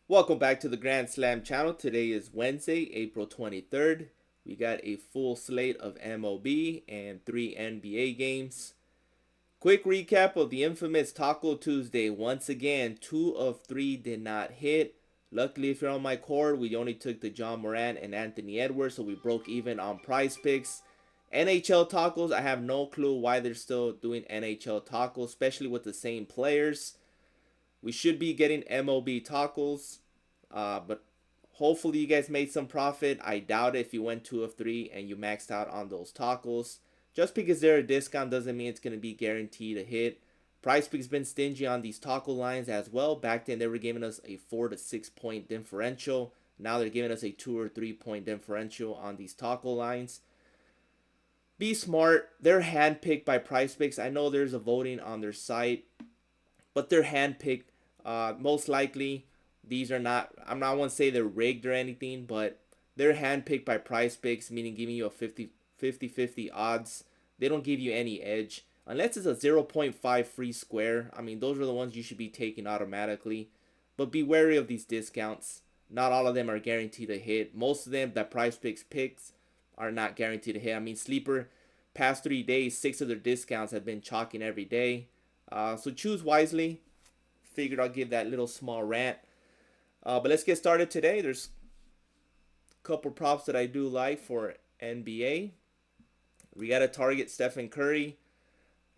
Welcome back to the Grand Slam channel. Today is Wednesday, April 23rd. We got a full slate of MLB and 3 NBA games. Quick recap of the infamous Taco Tuesday. Once again, 2 of 3 did not hit. Luckily, if you're on my cord, we only took the John Moran and Anthony Edwards, so we broke even on prize picks. NHL tacos, I have no clue why they're still doing NHL tacos, especially with the same players. We should be getting MLB tacos, but hopefully you guys made some profit. I doubt it if you went 2 of 3 and you maxed out on those tacos. Just because they're a discount doesn't mean it's going to be guaranteed a hit. PrizePicks been stingy on these taco lines as well. Back then they were giving us a 4 to 6 point differential. Now they're giving us a 2 or 3 point differential on these taco lines. Be smart. They're handpicked by PrizePicks. I know there's a voting on their site, but they're handpicked. Most likely, these are not. I'm not want to say they're rigged or anything, but they're handpicked by PrizePicks, meaning giving you a 50-50 odds. They don't give you any edge unless it's a zero point 0.5 free square. I mean, those are the ones you should be taking automatically. But be wary of these discounts. Not all of them are guaranteed to hit. Most of them that PrizePicks picks are not guaranteed to hit. I mean, Sleeper, past 3 days, 6 of their discounts have been chalking every day. So choose wisely. Figured I'll give that little small rant. But let's get started today. There's a couple props that I do like for NBA. We got to target Stephen Curry.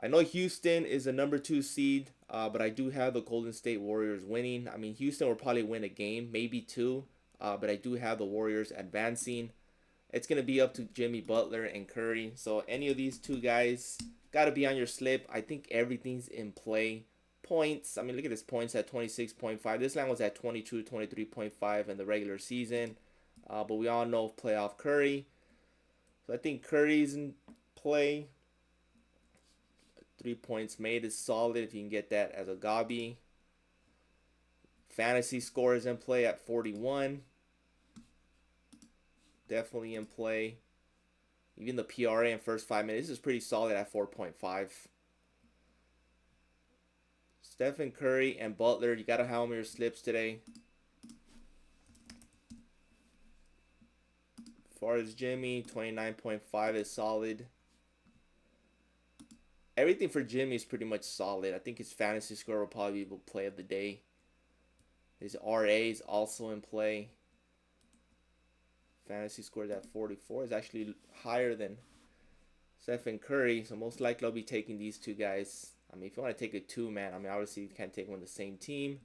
I know Houston is a number 2 seed, but I do have the Golden State Warriors winning. I mean, Houston will probably win a game, maybe two, but I do have the Warriors advancing. It's going to be up to Jimmy Butler and Curry. So any of these two guys got to be on your slip. I think everything's in play. Points, I mean, look at this, points at 26.5. This line was at 22, 23.5 in the regular season. But we all know playoff Curry. So I think Curry's in play. 3 points made is solid if you can get that as a gobby. Fantasy score is in play at 41. Definitely in play. Even the PRA in first 5 minutes is pretty solid at 4.5. Stephen Curry and Butler, you got to have them on your slips today. As far as Jimmy, 29.5 is solid. Everything for Jimmy is pretty much solid. I think his fantasy score will probably be play of the day. His RA is also in play. Fantasy score is at 44. Is actually higher than Stephen Curry. So most likely I'll be taking these two guys. I mean, if you want to take a two-man, I mean, obviously you can't take one on the same team.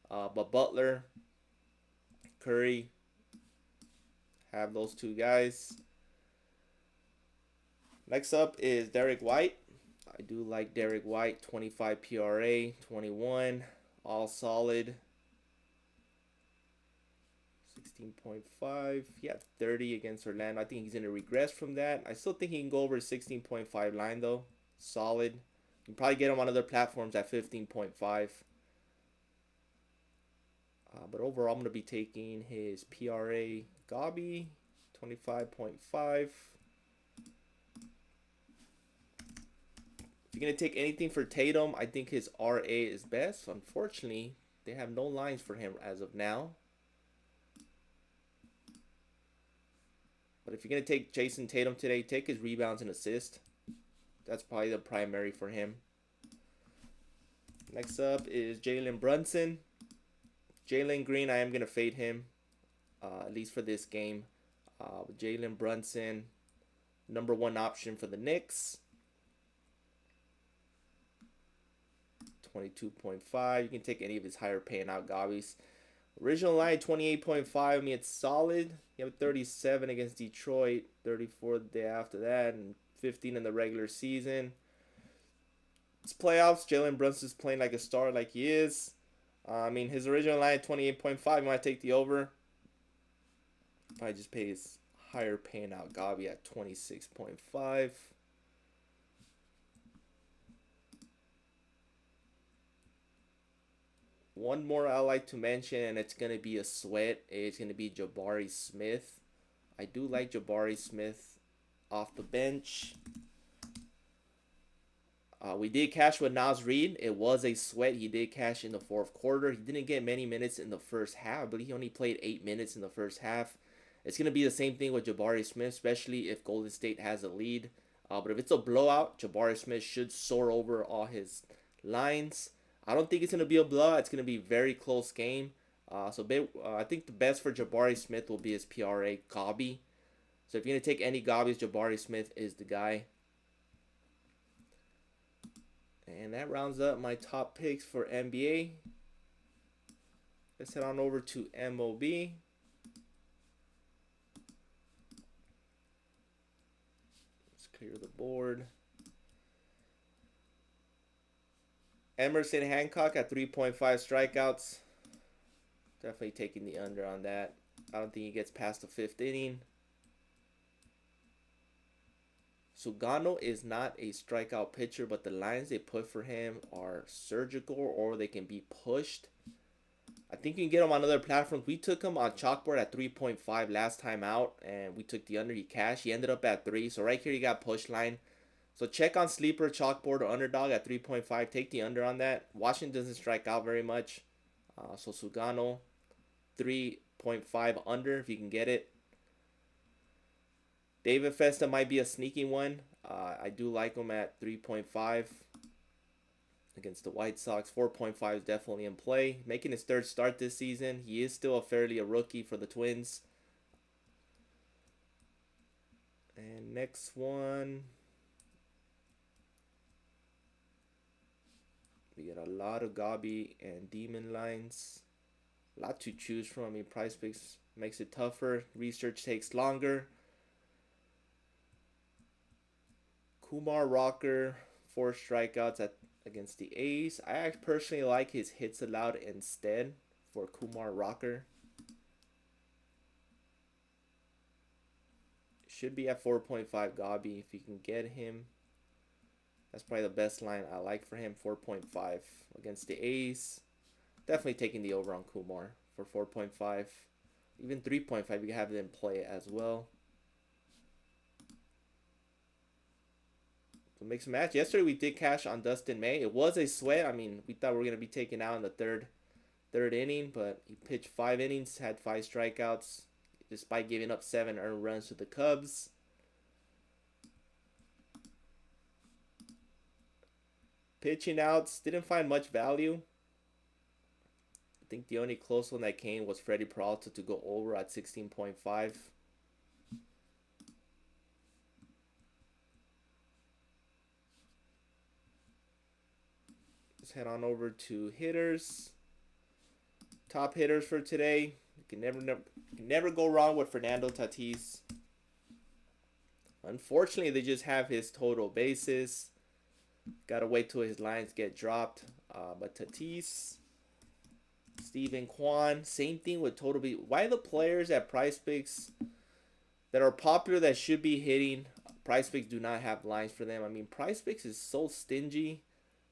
But Butler, Curry, have those two guys. Next up is Derek White. I do like Derek White. 25 PRA, 21, all solid. 16.5. He had 30 against Orlando. I think he's going to regress from that. I still think he can go over 16.5 line, though. Solid. You can probably get him on other platforms at 15.5. But overall, I'm going to be taking his PRA Gobby, 25.5. If you're going to take anything for Tatum, I think his RA is best. Unfortunately, they have no lines for him as of now. But if you're going to take Jason Tatum today, take his rebounds and assists. That's probably the primary for him. Next up is Jalen Brunson. Jalen Green, I am going to fade him, at least for this game. Jalen Brunson, number 1 option for the Knicks. 22.5. You can take any of his higher paying out gobbies. Original line 28.5. I mean, it's solid. You have 37 against Detroit, 34 the day after that, and 15 in the regular season. It's playoffs. Jalen Brunson's playing like a star, like he is. I mean, his original line 28.5. You want to take the over? Probably just pay his higher paying out gobby at 26.5. One more I like to mention, and it's going to be a sweat. It's going to be Jabari Smith. I do like Jabari Smith off the bench. We did cash with Nas Reed. It was a sweat. He did cash in the fourth quarter. He didn't get many minutes in the first half, but he only played 8 minutes in the first half. It's going to be the same thing with Jabari Smith, especially if Golden State has a lead. But if it's a blowout, Jabari Smith should soar over all his lines. I don't think it's going to be a blowout. It's going to be a very close game. I think the best for Jabari Smith will be his PRA, Gabi. So if you're going to take any Gabis, Jabari Smith is the guy. And that rounds up my top picks for NBA. Let's head on over to MLB. Let's clear the board. Emerson Hancock at 3.5 strikeouts. Definitely taking the under on that. I don't think he gets past the 5th inning. Sugano is not a strikeout pitcher, but the lines they put for him are surgical, or they can be pushed. I think you can get him on other platforms. We took him on Chalkboard at 3.5 last time out, and we took the under. He cashed. He ended up at 3. So right here you got push line. So check on Sleeper, Chalkboard, or Underdog at 3.5. Take the under on that. Washington doesn't strike out very much. So Sugano, 3.5 under if you can get it. David Festa might be a sneaky one. I do like him at 3.5 against the White Sox. 4.5 is definitely in play. Making his 3rd start this season. He is still a rookie for the Twins. And next one. We get a lot of Gabi and Demon lines. A lot to choose from. I mean, Price Picks makes it tougher. Research takes longer. Kumar Rocker, 4 strikeouts against the A's. I personally like his hits allowed instead for Kumar Rocker. Should be at 4.5 Gabi if you can get him. That's probably the best line I like for him, 4.5 against the A's. Definitely taking the over on Kumar for 4.5. Even 3.5 you can have it in play as well. So mix and match. Yesterday we did cash on Dustin May. It was a sweat. I mean, we thought we were going to be taken out in the third inning, but he pitched 5 innings, had 5 strikeouts, despite giving up 7 earned runs to the Cubs. Pitching outs, didn't find much value. I think the only close one that came was Freddie Peralta to go over at 16.5. Let's head on over to hitters. Top hitters for today. You can never go wrong with Fernando Tatis. Unfortunately, they just have his total bases. Gotta wait till his lines get dropped. But Tatis, Steven Kwan, same thing with total B. Why the players at Price Picks that are popular that should be hitting, Price Picks do not have lines for them? I mean, Price Picks is so stingy.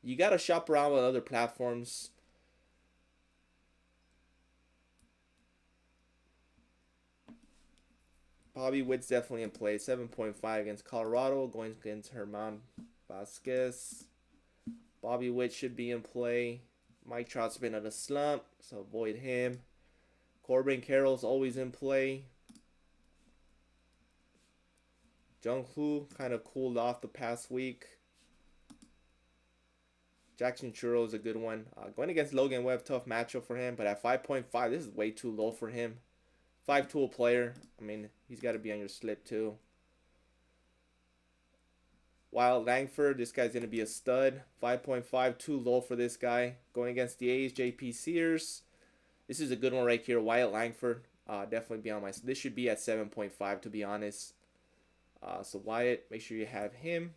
You gotta shop around with other platforms. Bobby Witt's definitely in play. 7.5 against Colorado, going against Herman Vasquez. Bobby Witt should be in play. Mike Trout's been on a slump, so avoid him. Corbin Carroll's always in play. Jung Hoo kind of cooled off the past week. Jackson Churro is a good one. Going against Logan Webb, tough matchup for him, but at 5.5, this is way too low for him. 5-tool player. I mean, he's got to be on your slip too. While Langford, this guy's going to be a stud. 5.5, too low for this guy. Going against the A's, JP Sears. This is a good one right here. Wyatt Langford, definitely be on my. This should be at 7.5 to be honest. So Wyatt, make sure you have him.